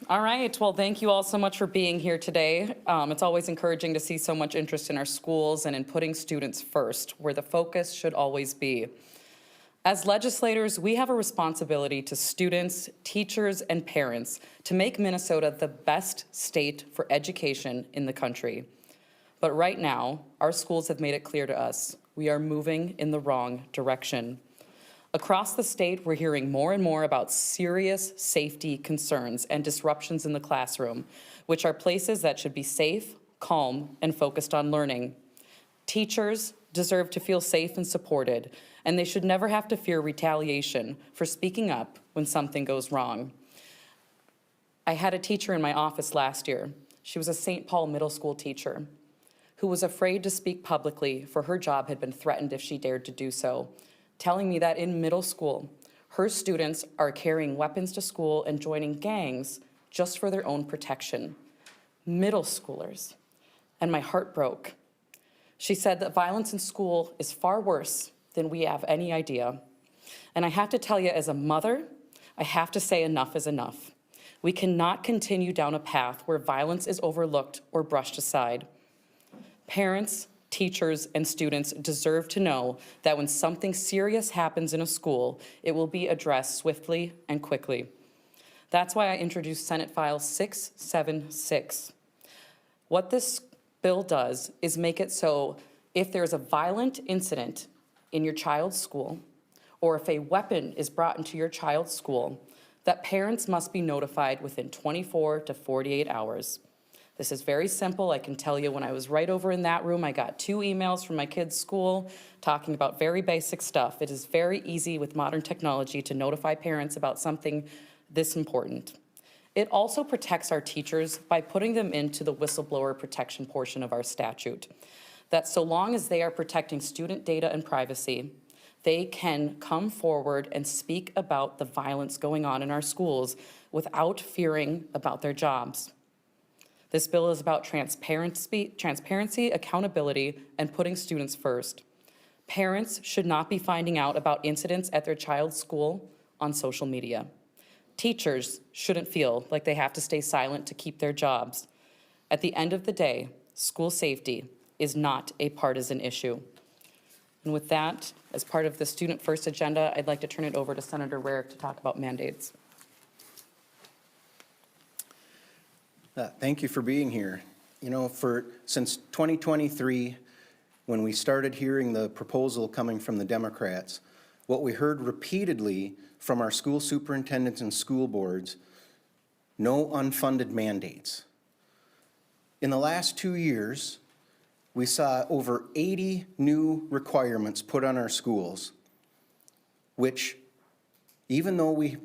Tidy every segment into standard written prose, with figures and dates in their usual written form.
All right, well, thank you all so much for being here today. It's always encouraging to see so much interest in our schools and in putting students first, where the focus should always be. As legislators, we have a responsibility to students, teachers, and parents to make Minnesota the best state for education in the country. But right now, our schools have made it clear to us we are moving in the wrong direction. Across the state, we're hearing more and more about serious safety concerns and disruptions in the classroom, which are places that should be safe, calm, and focused on learning. Teachers deserve to feel safe and supported, and they should never have to fear retaliation for speaking up when something goes wrong. I had a teacher in my office last year. She was a St. Paul middle school teacher who was afraid to speak publicly for her job had been threatened if she dared to do so, telling me that in middle school, her students are carrying weapons to school and joining gangs just for their own protection. Middle schoolers. And my heart broke. She said that violence in school is far worse than we have any idea. And I have to tell you, as a mother, I have to say enough is enough. We cannot continue down a path where violence is overlooked or brushed aside. Parents, teachers, and students deserve to know that when something serious happens in a school, it will be addressed swiftly and quickly. That's why I introduced Senate File 676. What this bill does is make it so if there's a violent incident in your child's school, or if a weapon is brought into your child's school, that parents must be notified within 24 to 48 hours. This is very simple. I can tell you when I was right over in that room, I got 2 emails from my kids' school talking about very basic stuff. It is very easy with modern technology to notify parents about something this important. It also protects our teachers by putting them into the whistleblower protection portion of our statute. That so long as they are protecting student data and privacy, they can come forward and speak about the violence going on in our schools without fearing about their jobs. This bill is about transparency, accountability, and putting students first. Parents should not be finding out about incidents at their child's school on social media. Teachers shouldn't feel like they have to stay silent to keep their jobs. At the end of the day, school safety is not a partisan issue. And with that, as part of the Student First agenda, I'd like to turn it over to Senator Rarick to talk about mandates. Thank you for being here. You know, since 2023, when we started hearing the proposal coming from the Democrats, what we heard repeatedly from our school superintendents and school boards, no unfunded mandates. In the last 2 years, we saw over 80 new requirements put on our schools, which, even though we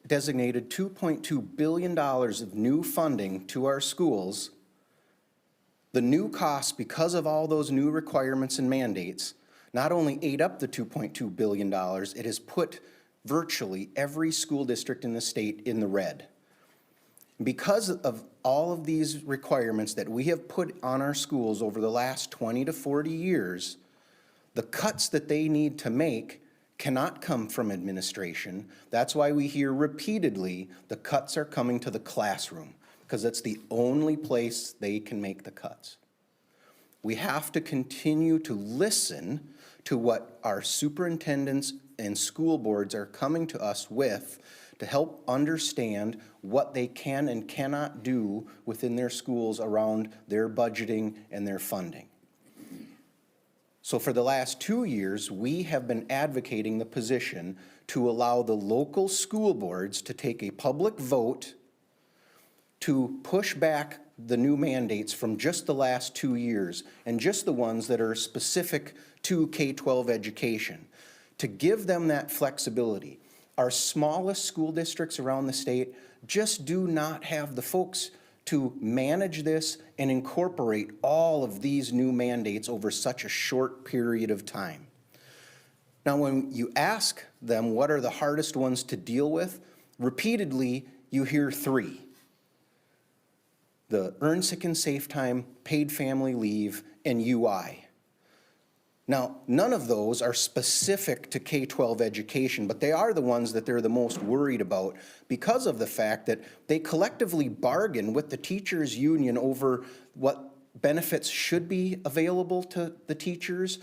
designated $2.2 billion of new funding to our schools, the new costs because of all those new requirements and mandates not only ate up the $2.2 billion, it has put virtually every school district in the state in the red. Because of all of these requirements that we have put on our schools over the last 20 to 40 years, the cuts that they need to make cannot come from administration. That's why we hear repeatedly the cuts are coming to the classroom, because that's the only place they can make the cuts. We have to continue to listen to what our superintendents and school boards are coming to us with to help understand what they can and cannot do within their schools around their budgeting and their funding. So for the last 2 years, we have been advocating the position to allow the local school boards to take a public vote to push back the new mandates from just the last 2 years and just the ones that are specific to K-12 education, to give them that flexibility. Our smallest school districts around the state just do not have the folks to manage this and incorporate all of these new mandates over such a short period of time. Now, when you ask them what are the hardest ones to deal with, repeatedly you hear 3. The earned sick and safe time, paid family leave, and UI. Now, none of those are specific to K-12 education, but they are the ones that they're the most worried about because of the fact that they collectively bargain with the teachers' union over what benefits should be available to the teachers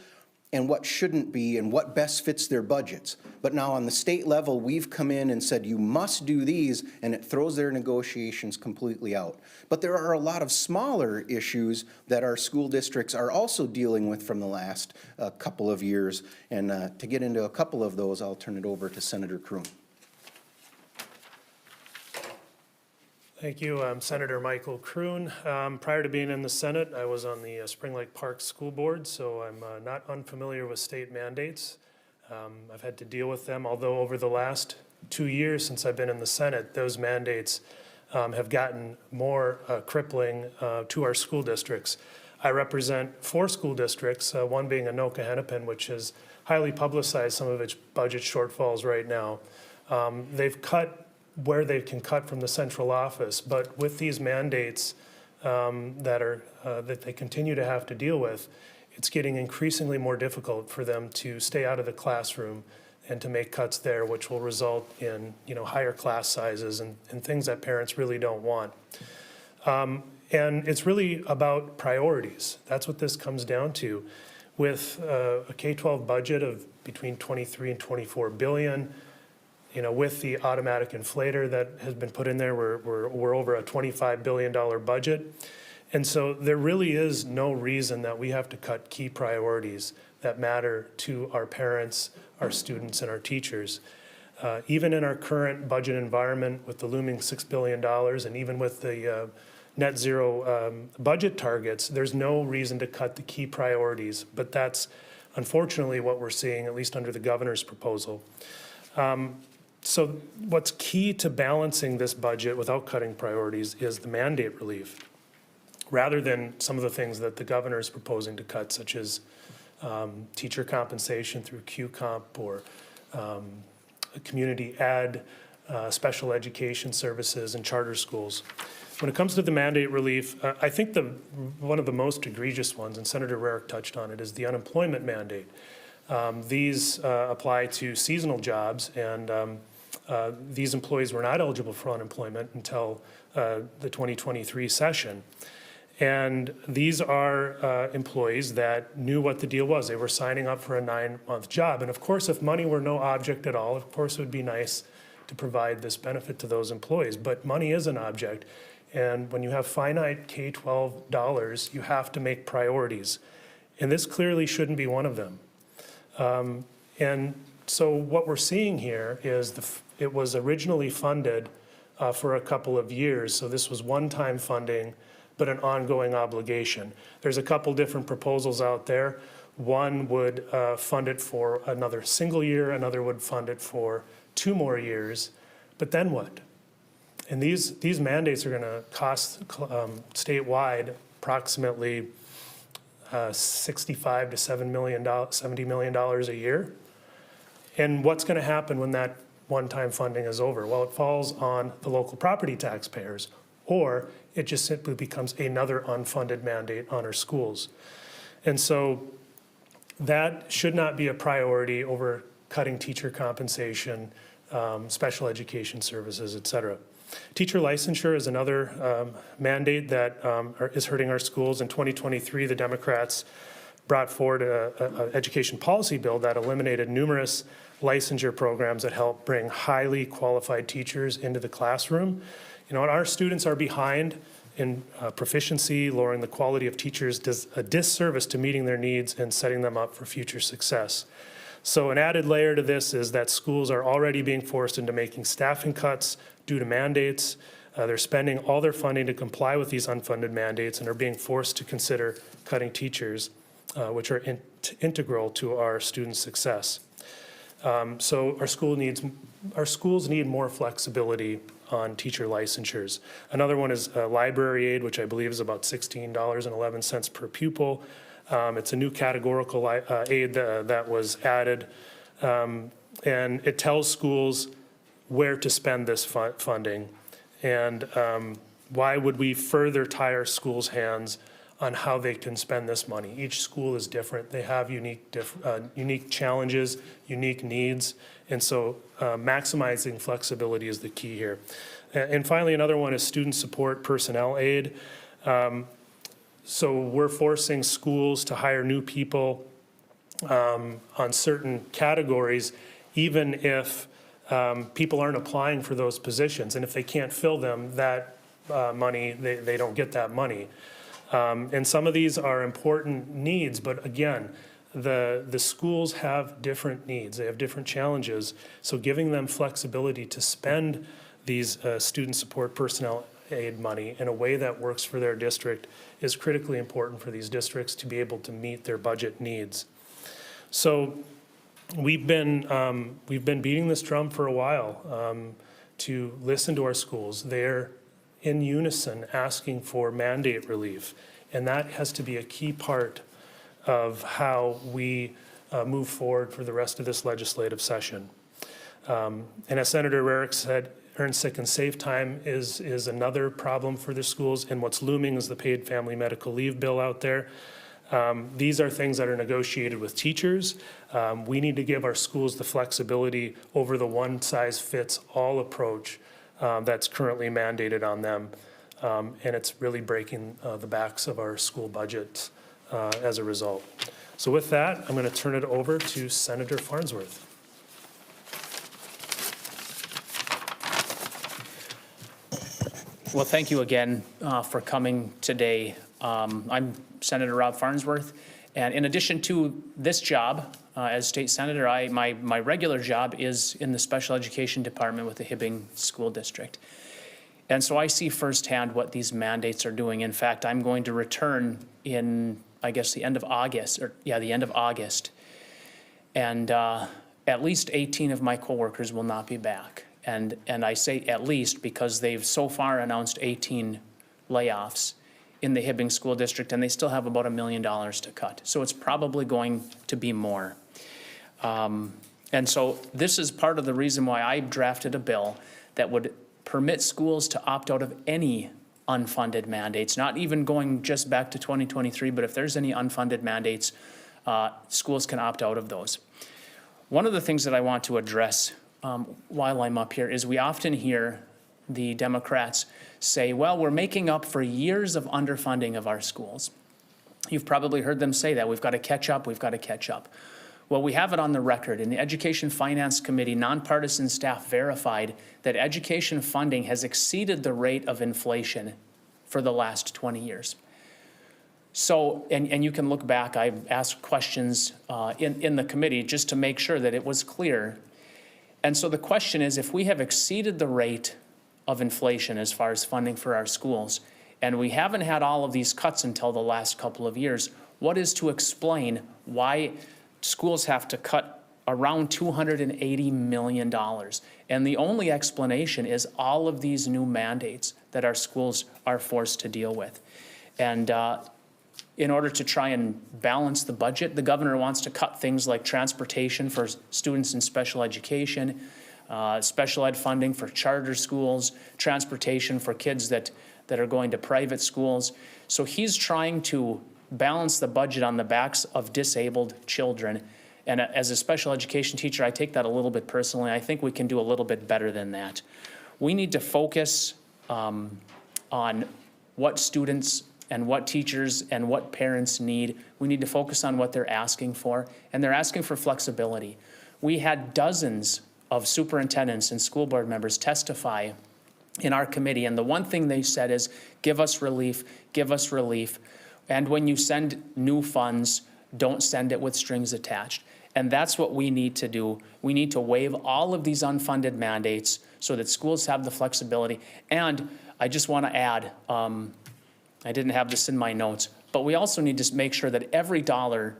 and what shouldn't be and what best fits their budgets. But now on the state level, we've come in and said, you must do these, and it throws their negotiations completely out. But there are a lot of smaller issues that our school districts are also dealing with from the last couple of years. And to get into a couple of those, I'll turn it over to Senator Kreun. Thank you. I'm Senator Michael Kreun. Prior to being in the Senate, I was on the Spring Lake Park School Board, so I'm not unfamiliar with state mandates. I've had to deal with them, although over the last 2 years since I've been in the Senate, those mandates have gotten more crippling to our school districts. I represent 4 school districts, one being Anoka Hennepin, which has highly publicized some of its budget shortfalls right now. They've cut where they can cut from the central office, but with these mandates that they continue to have to deal with, it's getting increasingly more difficult for them to stay out of the classroom and to make cuts there, which will result in higher class sizes and things that parents really don't want. And it's really about priorities. That's what this comes down to. With a K-12 budget of between 23 and 24 billion, with the automatic inflator that has been put in there, we're over a $25 billion budget. And so there really is no reason that we have to cut key priorities that matter to our parents, our students, and our teachers. Even in our current budget environment with the looming $6 billion and even with the net zero budget targets, there's no reason to cut the key priorities. But that's unfortunately what we're seeing, at least under the governor's proposal. So what's key to balancing this budget without cutting priorities is the mandate relief, rather than some of the things that the governor is proposing to cut, such as teacher compensation through Q-Comp or community ed, special education services, and charter schools. When it comes to the mandate relief, I think one of the most egregious ones, and Senator Rarick touched on it, is the unemployment mandate. These apply to seasonal jobs, and these employees were not eligible for unemployment until the 2023 session. And these are employees that knew what the deal was. They were signing up for a 9-month job. And of course, if money were no object at all, of course it would be nice to provide this benefit to those employees. But money is an object. And when you have finite K-12 dollars, you have to make priorities. And this clearly shouldn't be one of them. And so what we're seeing here is it was originally funded for a couple of years. So this was one-time funding, but an ongoing obligation. There's a couple different proposals out there. One would fund it for another single year, another would fund it for 2 more years. But then what? And these mandates are going to cost statewide approximately $65 to $70 million a year. And what's going to happen when that one-time funding is over? Well, it falls on the local property taxpayers, or it just simply becomes another unfunded mandate on our schools. And so that should not be a priority over cutting teacher compensation, special education services, et cetera. Teacher licensure is another mandate that is hurting our schools. In 2023, the Democrats brought forward an education policy bill that eliminated numerous licensure programs that help bring highly qualified teachers into the classroom. And our students are behind in proficiency. Lowering the quality of teachers does a disservice to meeting their needs and setting them up for future success. So an added layer to this is that schools are already being forced into making staffing cuts due to mandates. They're spending all their funding to comply with these unfunded mandates and are being forced to consider cutting teachers, which are integral to our students' success. So our schools need more flexibility on teacher licensures. Another one is library aid, which I believe is about $16.11 per pupil. It's a new categorical aid that was added, and it tells schools where to spend this funding. And why would we further tie our schools' hands on how they can spend this money. Each school is different. They have unique challenges, unique needs, and so maximizing flexibility is the key here. And finally, another one is student support personnel aid. So we're forcing schools to hire new people on certain categories, even if people aren't applying for those positions. And if they can't fill them, that money, they don't get that money. And some of these are important needs, but again, the schools have different needs. They have different challenges. So giving them flexibility to spend these student support personnel aid money in a way that works for their district is critically important for these districts to be able to meet their budget needs. So we've been beating this drum for a while to listen to our schools. They're in unison asking for mandate relief, and that has to be a key part of how we move forward for the rest of this legislative session. And as Senator Rarick said, earned sick and safe time is another problem for the schools, and what's looming is the paid family medical leave bill out there. These are things that are negotiated with teachers. We need to give our schools the flexibility over the one-size-fits-all approach that's currently mandated on them, and it's really breaking the backs of our school budgets as a result. So with that, I'm going to turn it over to Senator Farnsworth. Well, thank you again for coming today. I'm Senator Rob Farnsworth, and in addition to this job as state senator, my regular job is in the special education department with the Hibbing School District. And so I see firsthand what these mandates are doing. In fact, I'm going to return in, I guess, the end of August, and at least 18 of my coworkers will not be back. And I say at least because they've so far announced 18 layoffs in the Hibbing School District, and they still have about $1 million to cut. So it's probably going to be more. And so this is part of the reason why I drafted a bill that would permit schools to opt out of any unfunded mandates, not even going just back to 2023, but if there's any unfunded mandates, schools can opt out of those. One of the things that I want to address while I'm up here is we often hear the Democrats say, well, we're making up for years of underfunding of our schools. You've probably heard them say that. We've got to catch up, we've got to catch up. Well, we have it on the record. In the Education Finance Committee, nonpartisan staff verified that education funding has exceeded the rate of inflation for the last 20 years. So, and you can look back, I asked questions in the committee just to make sure that it was clear. And so the question is, if we have exceeded the rate of inflation as far as funding for our schools, and we haven't had all of these cuts until the last couple of years, what is to explain why schools have to cut around $280 million? And the only explanation is all of these new mandates that our schools are forced to deal with. And in order to try and balance the budget, the governor wants to cut things like transportation for students in special education, special ed funding for charter schools, transportation for kids that are going to private schools. So he's trying to balance the budget on the backs of disabled children. And as a special education teacher, I take that a little bit personally. I think we can do a little bit better than that. We need to focus on what students and what teachers and what parents need. We need to focus on what they're asking for, and they're asking for flexibility. We had dozens of superintendents and school board members testify in our committee, and the one thing they said is, give us relief, give us relief. And when you send new funds, don't send it with strings attached. And that's what we need to do. We need to waive all of these unfunded mandates so that schools have the flexibility. And I just want to add, I didn't have this in my notes, but we also need to make sure that every dollar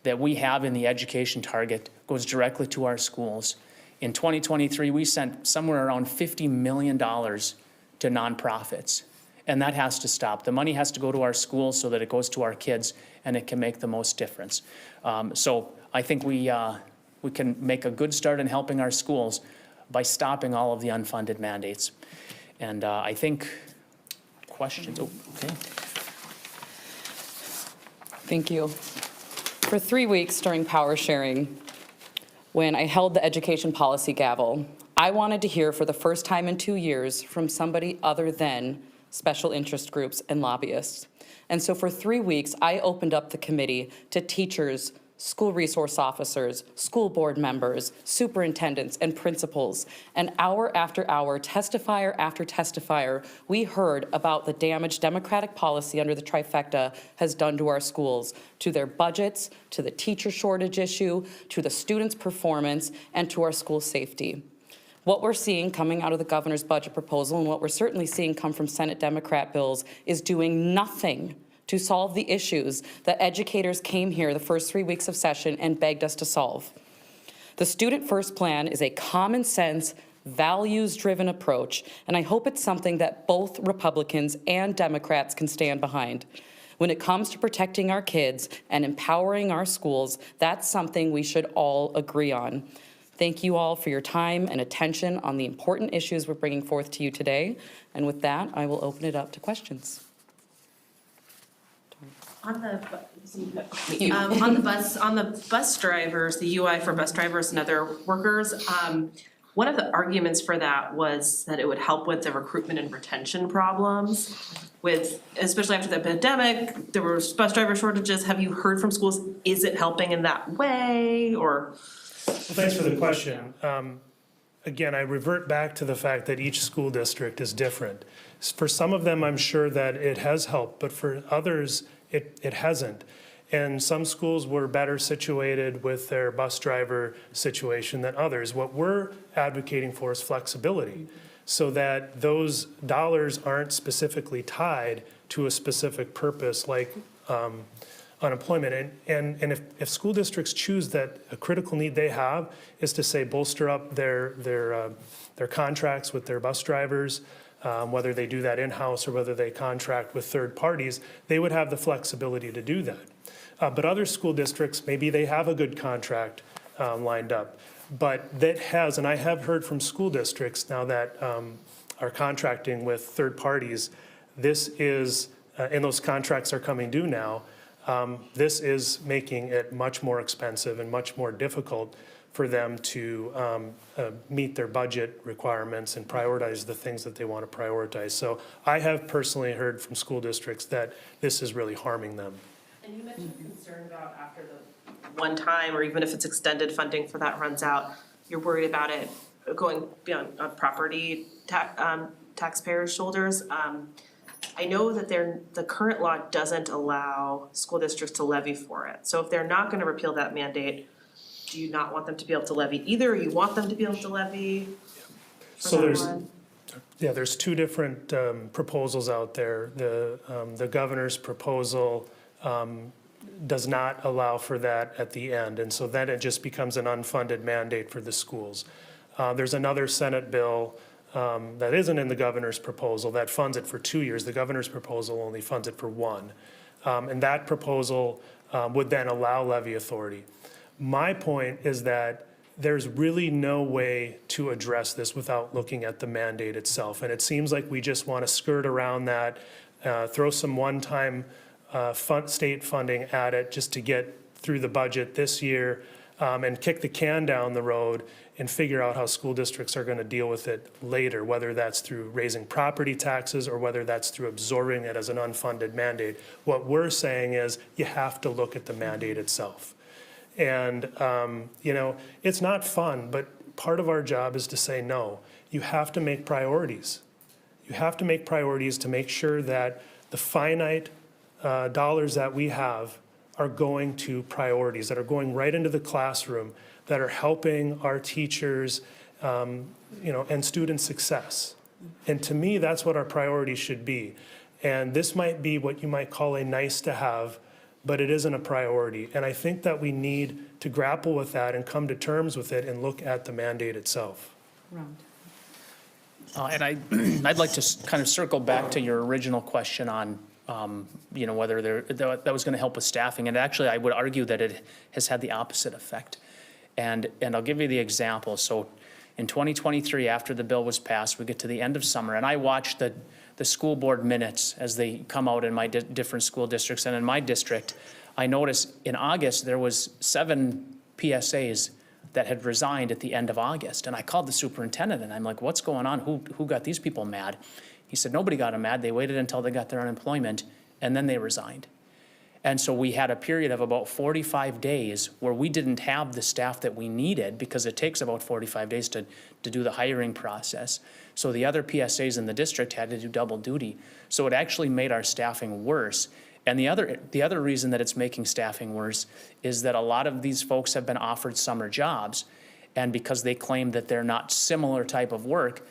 that we have in the education target goes directly to our schools. In 2023, we sent somewhere around $50 million to nonprofits, and that has to stop. The money has to go to our schools so that it goes to our kids and it can make the most difference. So I think we can make a good start in helping our schools by stopping all of the unfunded mandates. And I think questions, oh, okay. Thank you. For 3 weeks during power sharing, when I held the education policy gavel, I wanted to hear for the first time in 2 years from somebody other than special interest groups and lobbyists. And so for 3 weeks, I opened up the committee to teachers, school resource officers, school board members, superintendents, and principals. And hour after hour, testifier after testifier, we heard about the damage Democratic policy under the trifecta has done to our schools, to their budgets, to the teacher shortage issue, to the students' performance, and to our school safety. What we're seeing coming out of the governor's budget proposal, and what we're certainly seeing come from Senate Democrat bills, is doing nothing to solve the issues that educators came here the first 3 weeks of session and begged us to solve. The Student First Plan is a common sense, values-driven approach, and I hope it's something that both Republicans and Democrats can stand behind. When it comes to protecting our kids and empowering our schools, that's something we should all agree on. Thank you all for your time and attention on the important issues we're bringing forth to you today. And with that, I will open it up to questions. On the bus drivers, the UI for bus drivers and other workers, one of the arguments for that was that it would help with the recruitment and retention problems especially after the pandemic, there were bus driver shortages. Have you heard from schools, is it helping in that way, or? Well, thanks for the question. Again, I revert back to the fact that each school district is different. For some of them, I'm sure that it has helped, but for others, it hasn't. And some schools were better situated with their bus driver situation than others. What we're advocating for is flexibility, so that those dollars aren't specifically tied to a specific purpose like unemployment. And if school districts choose that a critical need they have is to, say, bolster up their contracts with their bus drivers, whether they do that in-house or whether they contract with third parties, they would have the flexibility to do that. But other school districts, maybe they have a good contract lined up. But that has, and I have heard from school districts now that are contracting with third parties, this is, and those contracts are coming due now, this is making it much more expensive and much more difficult for them to meet their budget requirements and prioritize the things that they want to prioritize. So I have personally heard from school districts that this is really harming them. And you mentioned concern about after the one time, or even if it's extended funding for that runs out, you're worried about it going beyond property taxpayers' shoulders. I know that the current law doesn't allow school districts to levy for it. So if they're not going to repeal that mandate, do you not want them to be able to levy either, or you want them to be able to levy? So there's two different proposals out there. The governor's proposal does not allow for that at the end, and so then it just becomes an unfunded mandate for the schools. There's another Senate bill that isn't in the governor's proposal that funds it for 2 years. The governor's proposal only funds it for 1. And that proposal would then allow levy authority. My point is that there's really no way to address this without looking at the mandate itself. And it seems like we just want to skirt around that, throw some one-time state funding at it just to get through the budget this year, and kick the can down the road and figure out how school districts are going to deal with it later, whether that's through raising property taxes or whether that's through absorbing it as an unfunded mandate. What we're saying is you have to look at the mandate itself. And, it's not fun, but part of our job is to say, no, you have to make priorities. You have to make priorities to make sure that the finite dollars that we have are going to priorities, that are going right into the classroom, that are helping our teachers, and student success. And to me, that's what our priorities should be. And this might be what you might call a nice to have, but it isn't a priority. And I think that we need to grapple with that and come to terms with it and look at the mandate itself. And I'd like to kind of circle back to your original question on, whether that was going to help with staffing. And actually, I would argue that it has had the opposite effect. And I'll give you the example. So in 2023, after the bill was passed, we get to the end of summer, and I watched the school board minutes as they come out in my different school districts. And in my district, I noticed in August, there was 7 PSAs that had resigned at the end of August. And I called the superintendent and I'm like, what's going on? Who got these people mad? He said, nobody got them mad. They waited until they got their unemployment and then they resigned. And so we had a period of about 45 days where we didn't have the staff that we needed because it takes about 45 days to do the hiring process. So the other PSAs in the district had to do double duty. So it actually made our staffing worse. And the other reason that it's making staffing worse is that a lot of these folks have been offered summer jobs. And because they claim that they're not similar type of work,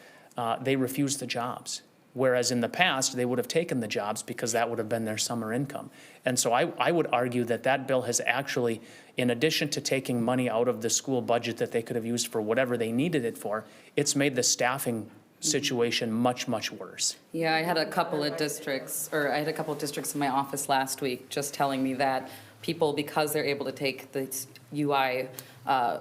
they refuse the jobs. Whereas in the past, they would have taken the jobs because that would have been their summer income. And so I would argue that that bill has actually, in addition to taking money out of the school budget that they could have used for whatever they needed it for, it's made the staffing situation much, much worse. Yeah, I had a couple of districts in my office last week just telling me that people, because they're able to take the UI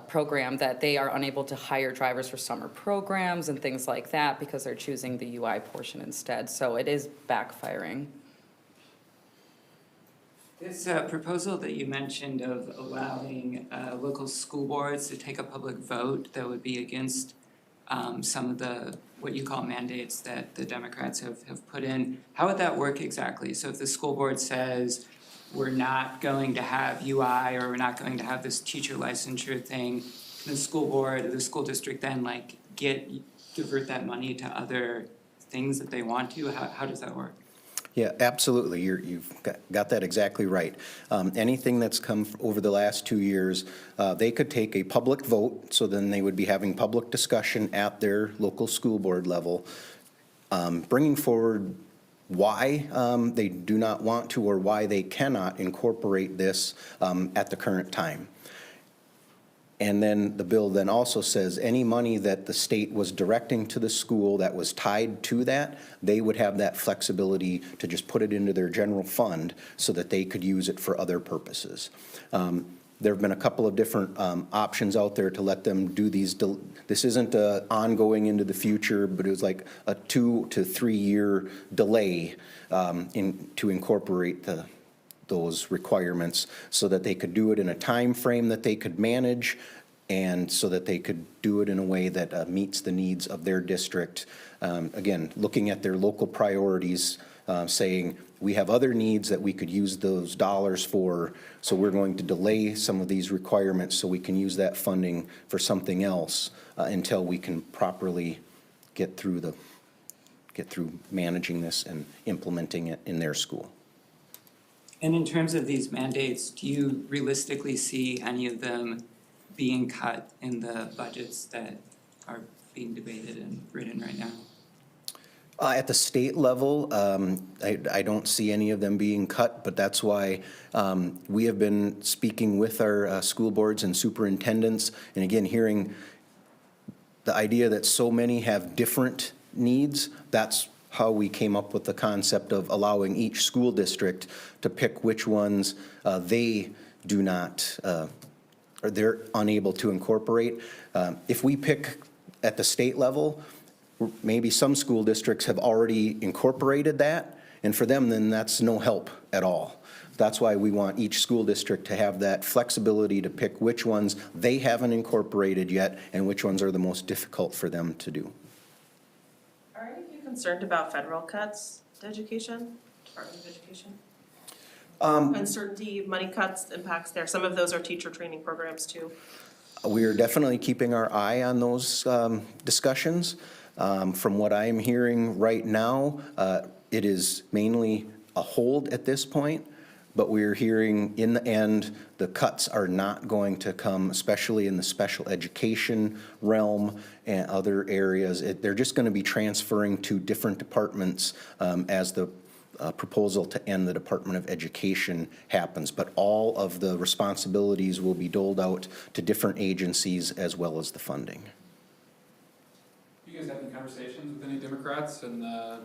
program, that they are unable to hire drivers for summer programs and things like that because they're choosing the UI portion instead. So it is backfiring. This proposal that you mentioned of allowing local school boards to take a public vote that would be against some of the, what you call mandates that the Democrats have put in, how would that work exactly? So if the school board says, we're not going to have UI or we're not going to have this teacher licensure thing, the school board or the school district then like divert that money to other things that they want to? How does that work? Yeah, absolutely. You've got that exactly right. Anything that's come over the last 2 years, they could take a public vote, so then they would be having public discussion at their local school board level, bringing forward why they do not want to or why they cannot incorporate this at the current time. And then the bill then also says any money that the state was directing to the school that was tied to that, they would have that flexibility to just put it into their general fund so that they could use it for other purposes. There have been a couple of different options out there to let them do these. This isn't ongoing into the future, but it was like a 2 to 3 year delay to incorporate those requirements so that they could do it in a time frame that they could manage and so that they could do it in a way that meets the needs of their district. Again, looking at their local priorities, saying we have other needs that we could use those dollars for, so we're going to delay some of these requirements so we can use that funding for something else until we can properly get through managing this and implementing it in their school. And in terms of these mandates, do you realistically see any of them being cut in the budgets that are being debated and written right now? At the state level, I don't see any of them being cut, but that's why we have been speaking with our school boards and superintendents, and again, hearing the idea that so many have different needs. That's how we came up with the concept of allowing each school district to pick which ones they do not, or they're unable to incorporate. If we pick at the state level, maybe some school districts have already incorporated that, and for them, then that's no help at all. That's why we want each school district to have that flexibility to pick which ones they haven't incorporated yet and which ones are the most difficult for them to do. Are any of you concerned about federal cuts to education, Department of Education? Uncertainty, money cuts, impacts there. Some of those are teacher training programs too. We are definitely keeping our eye on those discussions. From what I'm hearing right now, it is mainly a hold at this point, but we're hearing in the end, the cuts are not going to come, especially in the special education realm and other areas. They're just going to be transferring to different departments as the proposal to end the Department of Education happens. But all of the responsibilities will be doled out to different agencies as well as the funding. You guys have any conversations with any Democrats in the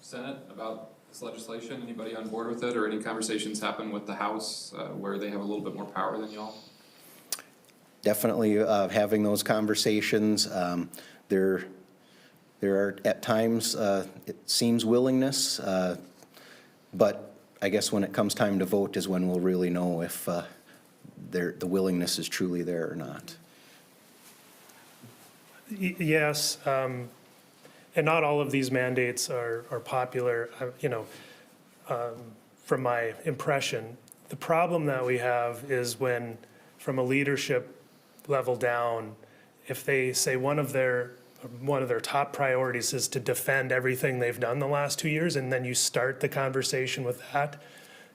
Senate about this legislation? Anybody on board with it, or any conversations happen with the House where they have a little bit more power than y'all? Definitely having those conversations. There are at times, it seems willingness, but I guess when it comes time to vote is when we'll really know if the willingness is truly there or not. Yes, and not all of these mandates are popular, from my impression. The problem that we have is when, from a leadership level down, if they say one of their top priorities is to defend everything they've done the last 2 years, and then you start the conversation with that,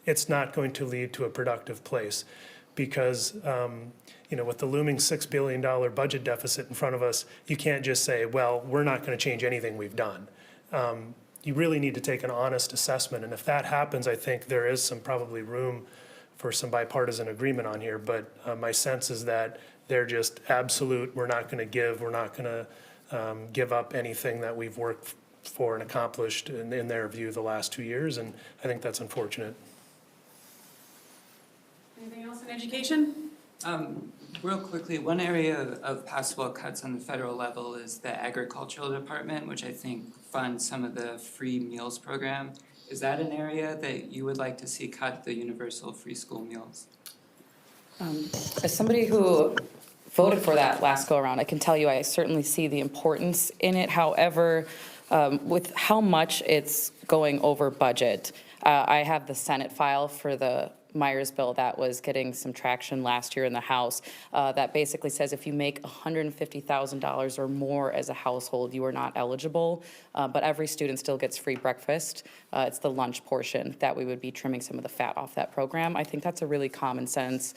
it's not going to lead to a productive place. Because, with the looming $6 billion budget deficit in front of us, you can't just say, well, we're not going to change anything we've done. You really need to take an honest assessment, and if that happens, I think there is some probably room for some bipartisan agreement on here, but my sense is that they're just absolute, we're not going to give up anything that we've worked for and accomplished in their view the last 2 years, and I think that's unfortunate. Anything else in education? Real quickly, one area of possible cuts on the federal level is the agricultural department, which I think funds some of the free meals program. Is that an area that you would like to see cut, the universal free school meals? As somebody who voted for that last go-around, I can tell you I certainly see the importance in it. However, with how much it's going over budget, I have the Senate file for the Myers bill that was getting some traction last year in the House that basically says if you make $150,000 or more as a household, you are not eligible, but every student still gets free breakfast. It's the lunch portion that we would be trimming some of the fat off that program. I think that's a really common sense,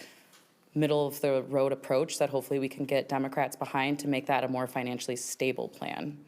middle of the road approach that hopefully we can get Democrats behind to make that a more financially stable plan.